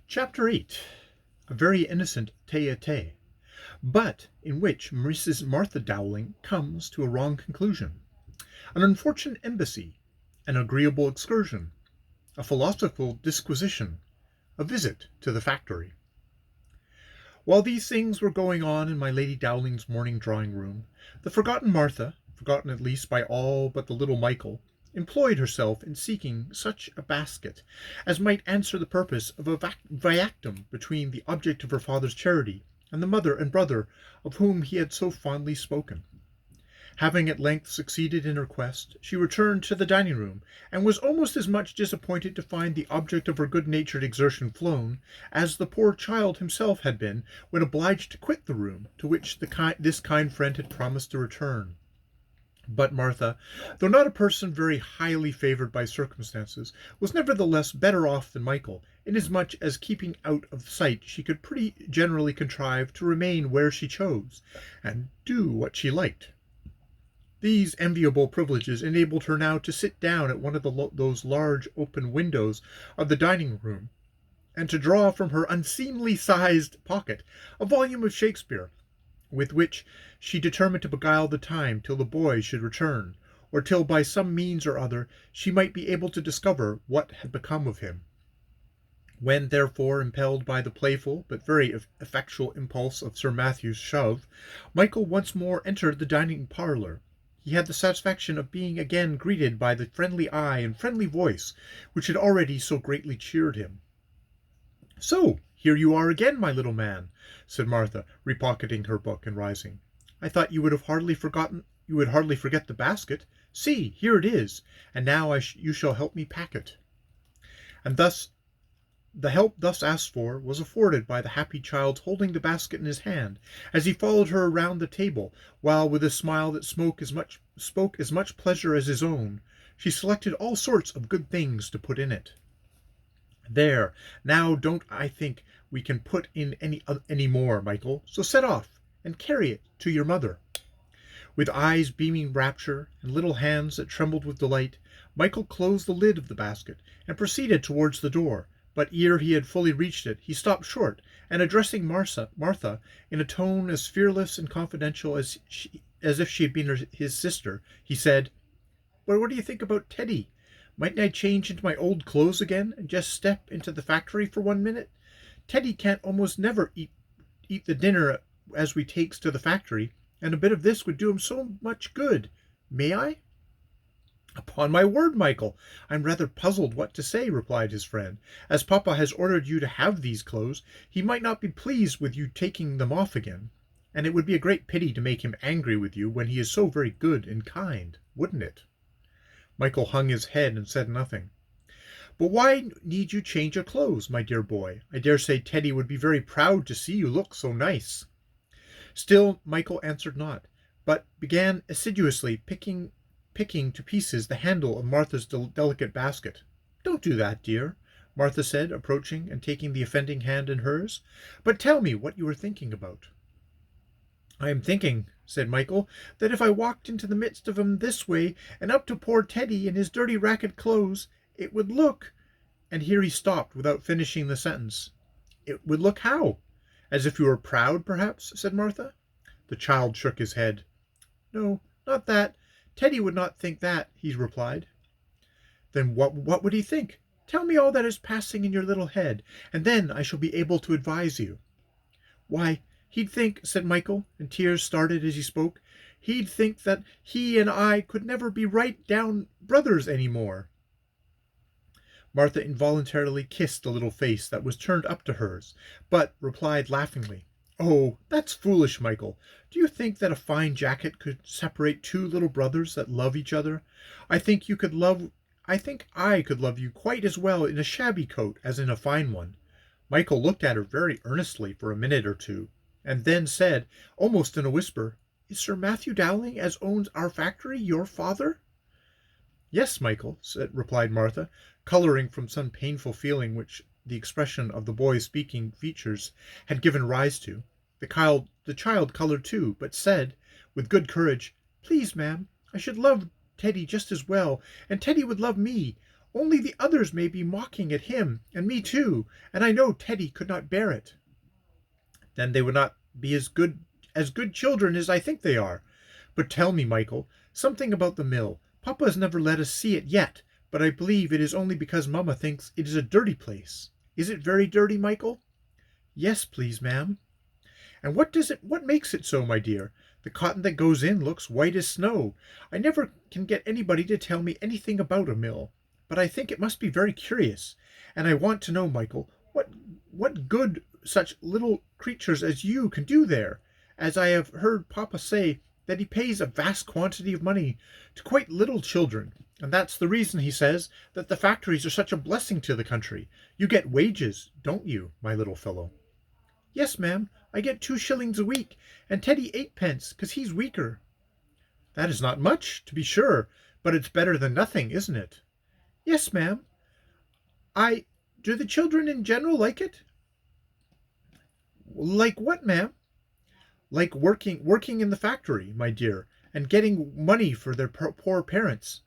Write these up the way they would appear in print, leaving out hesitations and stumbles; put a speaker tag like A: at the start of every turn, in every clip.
A: Chapter 8. A very innocent tete-a-tete, but in which Mrs. Martha Dowling comes to a wrong conclusion. An unfortunate embassy, an agreeable excursion, a philosophical disquisition, a visit to the factory. While these things were going on in my Lady Dowling's morning drawing-room, the forgotten Martha, forgotten at least by all but the little Mchl, employed herself in seeking such a basket as might answer the purpose of a viaticum between the object of her father's charity and the mother and brother of whom he had so fondly spoken. Having at length succeeded in her quest, she returned to the dining-room, and was almost as much disappointed to find the object of her good-natured exertion flown, as the poor child himself had been when obliged to quit the room to which this kind friend had promised to return. But Martha, though not a person very highly favoured by circumstances, was nevertheless better off than Mchl, inasmuch as keeping out of sight she could pretty generally contrive to remain where she chose, and do what she liked. These enviable privileges enabled her now to sit down at one of those large open windows of the dining-room, and to draw from her unseemly sized pocket a volume of Shakespeare, with which she determined to beguile the time till the boy should return, or till by some means or other she might be able to discover what had become of him. When, therefore, impelled by the playful but very effectual impulse of Sir Matthew's shove, Mchl once more entered the dining-parlour, he had the satisfaction of being again greeted by the friendly eye and friendly voice which had already so greatly cheered him. "So, here you are again, my little man," said Martha, repocketing her book and rising. "I thought you would hardly forget the basket. See, here it is, and now you shall help me pack it." And thus the help thus asked for was afforded by the happy child holding the basket in his hand, as he followed her round the table, while with a smile that spoke as much pleasure as his own, she selected all sorts of good things to put in it. "There, now don't I think we can put in any more, Mchl, so set off, and carry it to your mother." With eyes beaming rapture, and little hands that trembled with delight, Mchl closed the lid of the basket, and proceeded towards the door, but ere he had fully reached it, he stopped short, and addressing Martha in a tone as fearless and confidential as if she had been his sister, he said, "But what do you think about Teddy? Mightn't I change into my old clothes again, and just step into the factory for 1 minute? Teddy can't almost never eat the dinner as we takes to the factory, and a bit of this would do him so much good. May I?" "Upon my word, Mchl, I'm rather puzzled what to say," replied his friend. "As papa has ordered you to have these clothes, he might not be pleased with you taking them off again, and it would be a great pity to make him angry with you when he is so very good and kind, wouldn't it?" Mchl hung his head and said nothing. "But why need you change your clothes, my dear boy? I dare say Teddy would be very proud to see you look so nice." Still Mchl answered not, but began assiduously picking to pieces the handle of Martha's delicate basket. "Don't do that, dear," Martha said, approaching and taking the offending hand in hers. "But tell me what you are thinking about." "I am thinking," said Mchl, "that if I walked into the midst of 'em this way, and up to poor Teddy in his dirty ragged clothes, it would look—" and here he stopped without finishing the sentence. "It would look how? As if you were proud, perhaps?" said Martha. The child shook his head. "No, not that. Teddy would not think that," he replied. "Then what would he think? Tell me all that is passing in your little head, and then I shall be able to advise you." "Why, he'd think," said Mchl, and tears started as he spoke, "he'd think that he and I could never be right down brothers any more." Martha involuntarily kissed the little face that was turned up to hers, but replied laughingly, "Oh, that's foolish, Mchl. Do you think that a fine jacket could separate two little brothers that love each other? I think I could love you quite as well in a shabby coat as in a fine one." Mchl looked at her very earnestly for a minute or two, and then said, almost in a whisper, "Is Sir Matthew Dowling, as owns our factory, your father?" "Yes, Mchl," replied Martha, colouring from some painful feeling which the expression of the boy's speaking features had given rise to. The child coloured too, but said, with good courage, "Please, ma'am, I should love Teddy just as well, and Teddy would love me, Only the others may be mocking at him, and me too, and I know Teddy could not bear it." "Then they would not be as good children as I think they are. But tell me, Michael, something about the mill. Papa has never let us see it yet, but I believe it is only because Mamma thinks it is a dirty place. Is it very dirty, Michael?" "Yes, please, ma'am." "And what makes it so, my dear? The cotton that goes in looks white as snow. I never can get anybody to tell me anything about a mill, but I think it must be very curious. And I want to know, Michael, what good such little creatures as you can do there, as I have heard Papa say that he pays a vast quantity of money to quite little children, and that's the reason, he says, that the factories are such a blessing to the country. You get wages, don't you, my little fellow?" "Yes, ma'am, I get 2 shillings a week, and Teddy 8 pence, 'cause he's weaker." "That is not much, to be sure, but it's better than nothing, isn't it?" "Yes, ma'am. I Do the children in general like it?" "Like what, ma'am?" "Like working in the factory, my dear, and getting money for their poor parents."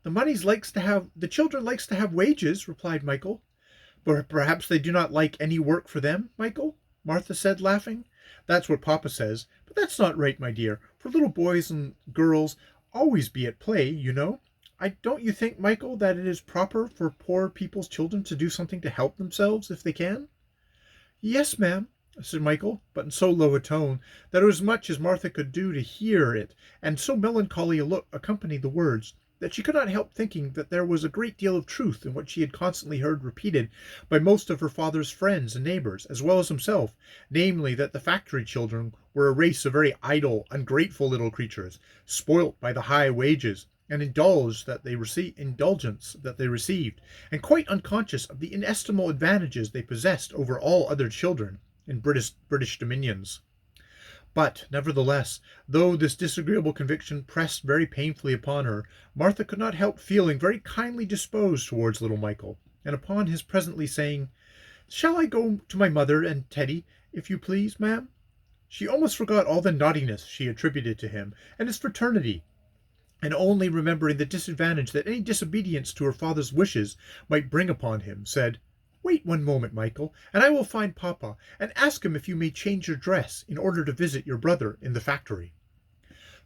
A: The children likes to have wages," replied Michael. "But perhaps they do not like any work for them, Michael?" Martha said, laughing. "That's what Papa says, but that's not right, my dear, for little boys and girls always be at play, you know. Don't you think, Michael, that it is proper for poor people's children to do something to help themselves if they can?" "Yes, ma'am," said Michael, but in so low a tone that it was much as Martha could do to hear it, and so melancholy a look accompanied the words, that she could not help thinking that there was a great deal of truth in what she had constantly heard repeated by most of her father's friends and neighbors, as well as himself, namely, that the factory children were a race of very idle, ungrateful little creatures, spoilt by the high wages and indulgence that they received, and quite unconscious of the inestimable advantages they possessed over all other children in British dominions. But, nevertheless, though this disagreeable conviction pressed very painfully upon her, Martha could not help feeling very kindly disposed towards little Michael, and upon his presently saying, "Shall I go to my mother and Teddy, if you please, ma'am?" she almost forgot all the naughtiness she attributed to him and his fraternity, and only remembering the disadvantage that any disobedience to her father's wishes might bring upon him, said, "Wait one moment, Michael, and I will find Papa, and ask him if you may change your dress in order to visit your brother in the factory."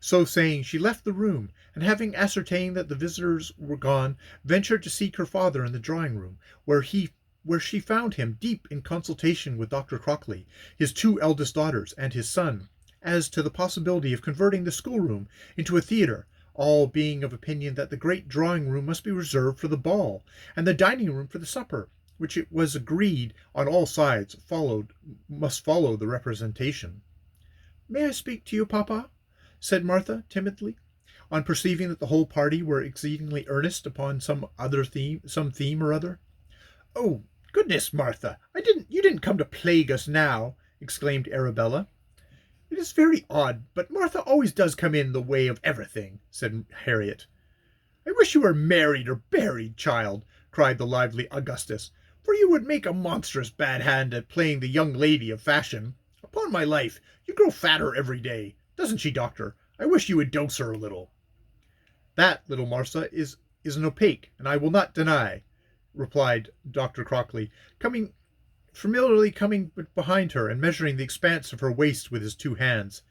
A: So saying, she left the room, and having ascertained that the visitors were gone, ventured to seek her father in the drawing-room, where she found him deep in consultation with Dr. Crockley, his 2 eldest daughters, and his son, as to the possibility of converting the schoolroom into a theatre, all being of opinion that the great drawing-room must be reserved for the ball, and the dining-room for the supper, which it was agreed on all sides must follow the representation. "May I speak to you, Papa?" said Martha, timidly, on perceiving that the whole party were exceedingly earnest upon some theme or other. "Oh, goodness, Martha! You didn't come to plague us now!" exclaimed Arabella. "It is very odd, but Martha always does come in the way of everything," said Harriet. "I wish you were married or buried, child," cried the lively Augustus, "for you would make a monstrous bad hand at playing the young lady of fashion. Upon my life, you grow fatter every day. Doesn't she, doctor? I wish you would dose her a little." "That, little Martha, is an opaque, and I will not deny," replied Dr. Crockley, familiarly coming behind her and measuring the expanse of her waist with his 2 hands.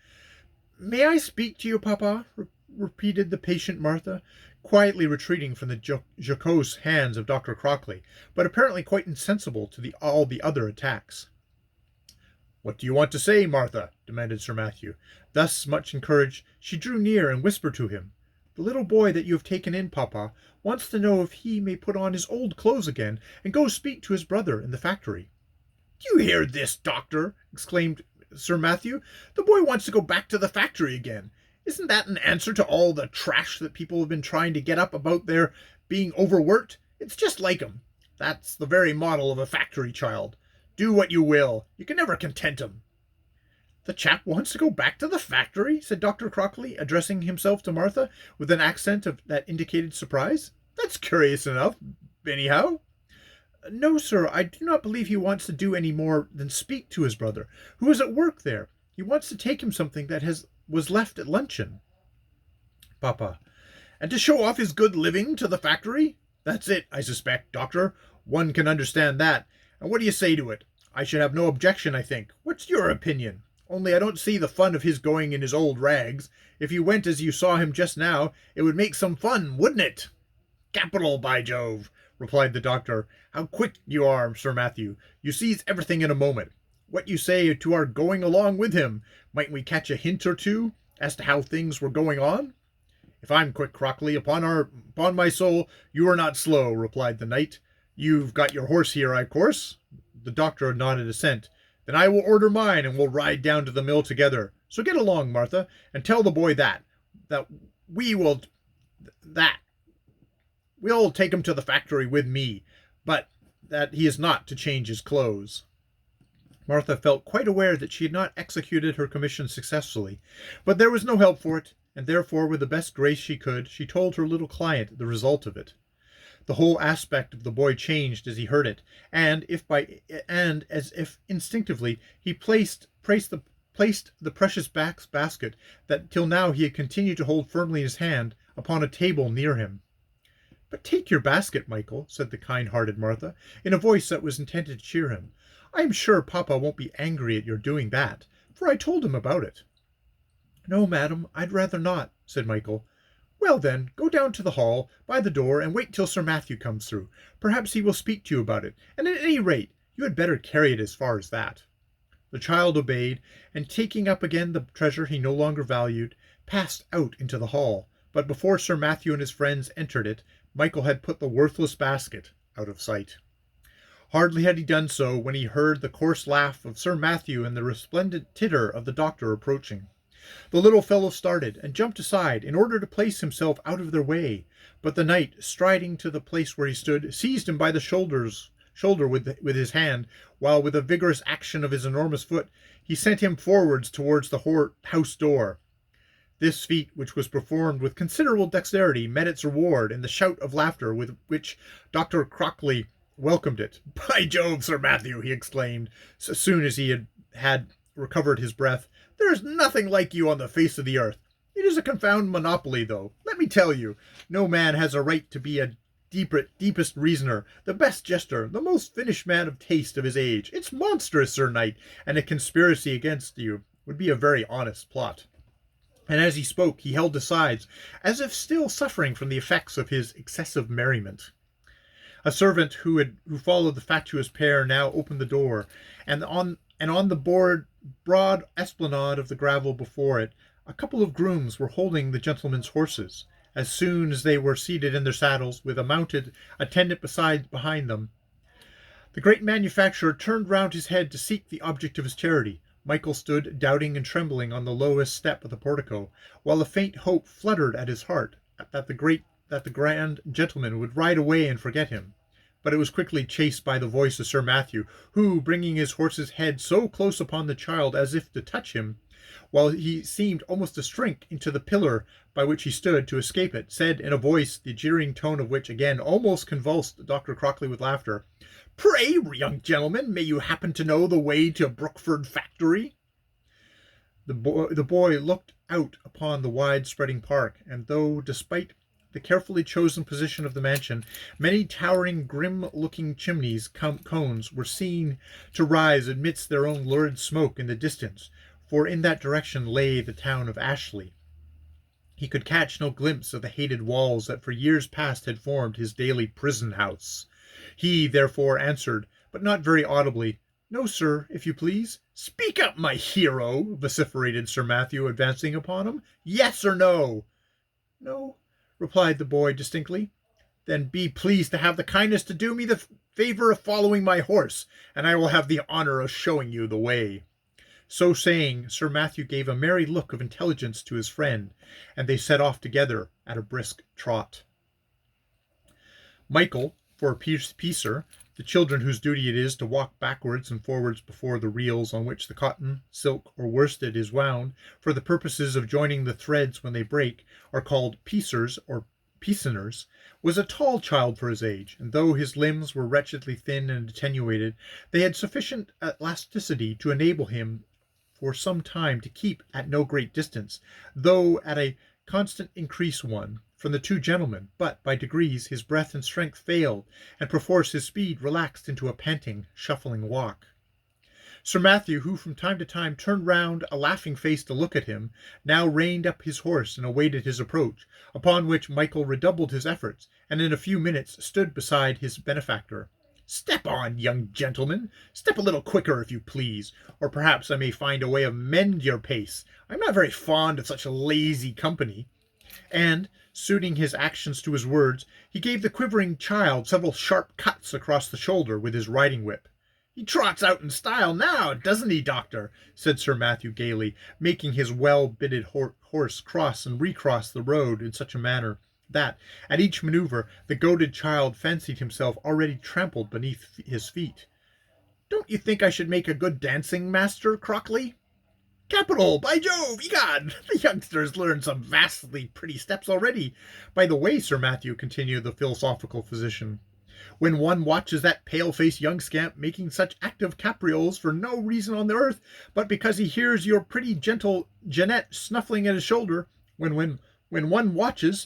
A: "May I speak to you, Papa?" repeated the patient Martha, quietly retreating from the jocose hands of Dr. Crockley, but apparently quite insensible to all the other attacks. "What do you want to say, Martha?" demanded Sir Matthew. Thus much encouraged, she drew near and whispered to him, "The little boy that you have taken in, Papa, wants to know if he may put on his old clothes again and go speak to his brother in the factory." "Do you hear this, doctor?" exclaimed Sir Matthew. "The boy wants to go back to the factory again. Isn't that an answer to all the trash that people have been trying to get up about their being overworked? It's just like 'em. That's the very model of a factory child. Do what you will, you can never content 'em." "The chap wants to go back to the factory?" said Dr. Crockley, addressing himself to Martha with an accent that indicated surprise. "That's curious enough, anyhow." "No, sir, I do not believe he wants to do any more than speak to his brother, who is at work there. He wants to take him something that was left at luncheon." "Papa, and to show off his good living to the factory?" That's it, I suspect, Doctor. One can understand that. And what do you say to it? I should have no objection, I think. What's your opinion? Only I don't see the fun of his going in his old rags. If he went as you saw him just now, it would make some fun, wouldn't it? Capital, by Jove, replied the doctor. How quick you are, Sir Matthew. You seize everything in a moment. What you say to our going along with him? Mightn't we catch a hint or two as to how things were going on? If I'm quick, Crockley, upon my soul, you are not slow, replied the knight. You've got your horse here, of course? The doctor nodded assent. Then I will order mine, and we'll ride down to the mill together. So get along, Martha, and tell the boy that we will that we'll take him to the factory with me, but that he is not to change his clothes. Martha felt quite aware that she had not executed her commission successfully, but there was no help for it, and therefore, with the best grace she could, she told her little client the result of it. The whole aspect of the boy changed as he heard it, and as if instinctively he placed the precious basket that till now he had continued to hold firmly in his hand upon a table near him. "But take your basket, Michael," said the kind-hearted Martha, in a voice that was intended to cheer him. "I am sure papa won't be angry at your doing that, for I told him about it." "No, madam, I'd rather not," said Michael. "Well, then, go down to the hall, by the door, and wait till Sir Matthew comes through. Perhaps he will speak to you about it, and at any rate, you had better carry it as far as that." The child obeyed, and taking up again the treasure he no longer valued, passed out into the hall, but before Sir Matthew and his friends entered it, Michael had put the worthless basket out of sight. Hardly had he done so when he heard the coarse laugh of Sir Matthew and the resplendent titter of the doctor approaching. The little fellow started, and jumped aside in order to place himself out of their way, but the knight, striding to the place where he stood, seized him by the shoulder with his hand, while with a vigorous action of his enormous foot he sent him forwards towards the house door. This feat, which was performed with considerable dexterity, met its reward in the shout of laughter with which Dr. Crockley welcomed it. "By Jove, Sir Matthew," he exclaimed, so soon as he had recovered his breath, "there is nothing like you on the face of the earth. It is a confounded monopoly, though. Let me tell you, no man has a right to be a deepest reasoner, the best jester, the most finished man of taste of his age. It's monstrous, Sir Knight, and a conspiracy against you would be a very honest plot." And as he spoke, he held his sides, as if still suffering from the effects of his excessive merriment. A servant who followed the fatuous pair now opened the door, and on the broad esplanade of the gravel before it, a couple of grooms were holding the gentlemen's horses. As soon as they were seated in their saddles, with a mounted attendant behind them, the great manufacturer turned round his head to seek the object of his charity. Michael stood doubting and trembling on the lowest step of the portico, while a faint hope fluttered at his heart that the grand gentleman would ride away and forget him. But it was quickly chased by the voice of Sir Matthew, who, bringing his horse's head so close upon the child as if to touch him, while he seemed almost to shrink into the pillar by which he stood to escape it, said in a voice the jeering tone of which again almost convulsed Dr. Crockley with laughter, "Pray, young gentleman, may you happen to know the way to Brookford Factory?" The boy looked out upon the wide-spreading park, and though, despite the carefully chosen position of the mansion, many towering, grim-looking chimneys cones were seen to rise amidst their own lurid smoke in the distance, for in that direction lay the town of Ashley, he could catch no glimpse of the hated walls that for years past had formed his daily prison-house. He, therefore, answered, but not very audibly, "No, sir, if you please." "Speak up, my hero," vociferated Sir Matthew, advancing upon him. "Yes or no?" "No," replied the boy distinctly. "Then be pleased to have the kindness to do me the favor of following my horse, and I will have the honor of showing you the way." So saying, Sir Matthew gave a merry look of intelligence to his friend, and they set off together at a brisk trot. Michael, for a piecer, the children whose duty it is to walk backwards and forwards before the reels on which the cotton, silk, or worsted is wound, for the purposes of joining the threads when they break, are called piecers or piceners, was a tall child for his age, and though his limbs were wretchedly thin and attenuated, they had sufficient elasticity to enable him for some time to keep at no great distance, though at a constant increase one, from the two gentlemen, but by degrees his breath and strength failed, and perforce his speed relaxed into a panting, shuffling walk. Sir Matthew, who from time to time turned round a laughing face to look at him, now reined up his horse and awaited his approach, upon which Mchl redoubled his efforts, and in a few minutes stood beside his benefactor. "Step on, young gentleman! Step a little quicker, if you please, or perhaps I may find a way of mend your pace. I'm not very fond of such lazy company." And, suiting his actions to his words, he gave the quivering child several sharp cuts across the shoulder with his riding-whip. "He trots out in style now, doesn't he, Doctor?" said Sir Matthew gaily, making his well-bitted horse cross and recross the road in such a manner that, at each manoeuvre, the goaded child fancied himself already trampled beneath his feet. "Don't you think I should make a good dancing master, Crockley?" "Capital! By Jove, egad, the youngster's learned some vastly pretty steps already. By the way, Sir Matthew," continued the philosophical physician, "when one watches that pale-faced young scamp making such active caprioles for no reason on the earth, but because he hears your pretty gentle Jeanette snuffling at his shoulder, when one watches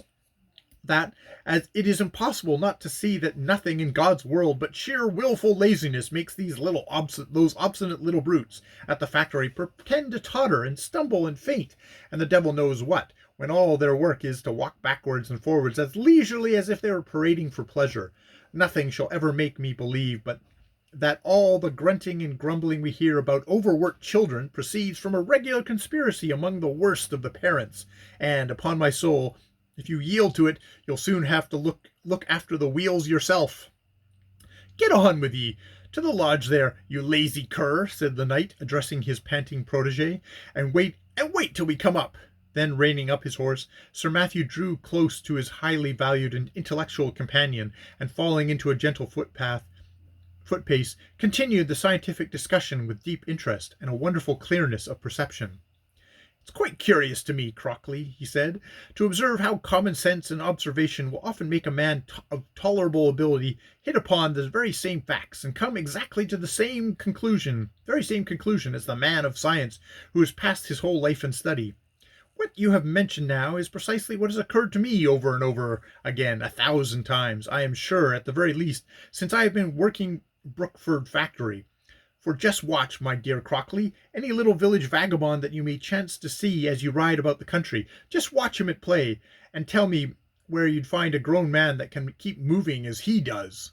A: that, as it is impossible not to see that nothing in God's world but sheer wilful laziness makes those obstinate little brutes at the factory pretend to totter and stumble and faint, and the devil knows what, when all their work is to walk backwards and forwards as leisurely as if they were parading for pleasure. Nothing shall ever make me believe but that all the grunting and grumbling we hear about overworked children proceeds from a regular conspiracy among the worst of the parents, and, upon my soul, if you yield to it, you'll soon have to look after the wheels yourself." "Get on with ye! To the lodge there, you lazy cur," said the knight, addressing his panting protege, and wait till we come up." Then, reining up his horse, Sir Matthew drew close to his highly valued and intellectual companion, and falling into a gentle footpace, continued the scientific discussion with deep interest and a wonderful clearness of perception. "It's quite curious to me, Crockley," he said, "to observe how common sense and observation will often make a man of tolerable ability hit upon the very same facts, and come exactly to the very same conclusion as the man of science who has passed his whole life in study. What you have mentioned now is precisely what has occurred to me over and over again 1,000 times, I am sure, at the very least, since I have been working Brookford factory. For just watch, my dear Crockley, any little village vagabond that you may chance to see as you ride about the country, just watch him at play, and tell me where you'd find a grown man that can keep moving as he does."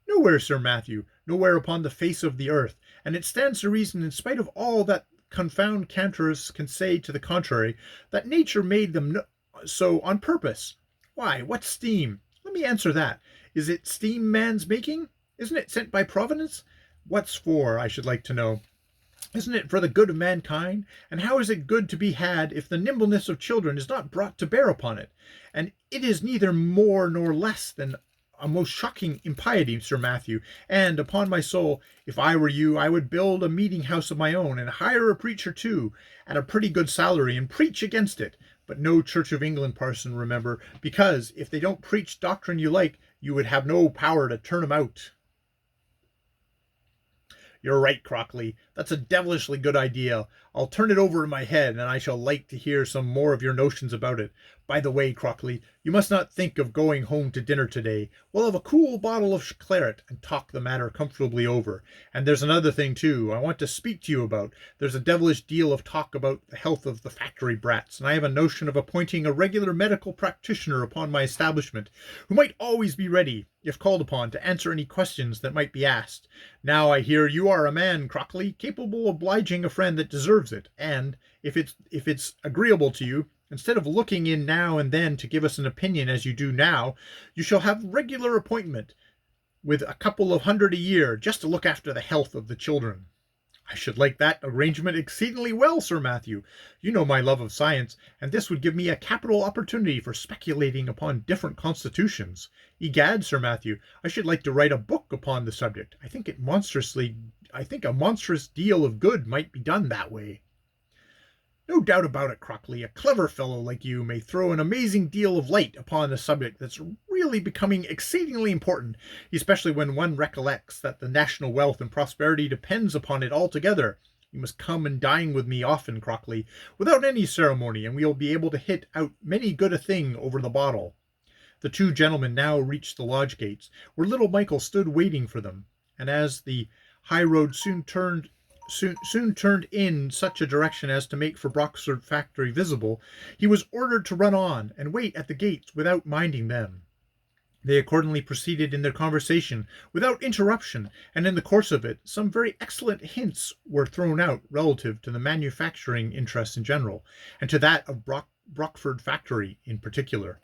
A: "Nowhere, Sir Matthew, nowhere upon the face of the earth, and it stands to reason, in spite of all that confound cantors can say to the contrary, that nature made them so on purpose. Why, what's steam? Let me answer that. Is it steam man's making? Isn't it sent by Providence? What's for, I should like to know? Isn't it for the good of mankind? And how is it good to be had if the nimbleness of children is not brought to bear upon it? And it is neither more nor less than a most shocking impiety, Sir Matthew, and, upon my soul, if I were you, I would build a meeting-house of my own, and hire a preacher too, at a pretty good salary, and preach against it. But no Church of England parson, remember, because, if they don't preach doctrine you like, you would have no power to turn 'em out." "You're right, Crockley. That's a devilishly good idea. I'll turn it over in my head, and I shall like to hear some more of your notions about it. By the way, Crockley, you must not think of going home to dinner today. We'll have a cool bottle of claret and talk the matter comfortably over. And there's another thing, too, I want to speak to you about. There's a devilish deal of talk about the health of the factory brats, and I have a notion of appointing a regular medical practitioner upon my establishment, who might always be ready, if called upon, to answer any questions that might be asked. Now I hear you are a man, Crockley, capable of obliging a friend that deserves it, and, if it's agreeable to you, instead of looking in now and then to give us an opinion as you do now, you shall have regular appointment, with a couple of hundred a year, just to look after the health of the children." "I should like that arrangement exceedingly well, Sir Matthew. You know my love of science, and this would give me a capital opportunity for speculating upon different constitutions. Egad, Sir Matthew, I should like to write a book upon the subject. I think a monstrous deal of good might be done that way." "No doubt about it, Crockley. A clever fellow like you may throw an amazing deal of light upon a subject that's really becoming exceedingly important, especially when one recollects that the national wealth and prosperity depends upon it altogether. You must come and dine with me often, Crockley, without any ceremony, and we will be able to hit out many good a thing over the bottle." The two gentlemen now reached the lodge gates, where little Michael stood waiting for them, and as the high road soon turned in such a direction as to make for Broxford Factory visible, he was ordered to run on and wait at the gates without minding them. They accordingly proceeded in their conversation without interruption, and in the course of it some very excellent hints were thrown out relative to the manufacturing interest in general, and to that of Brockford Factory in particular.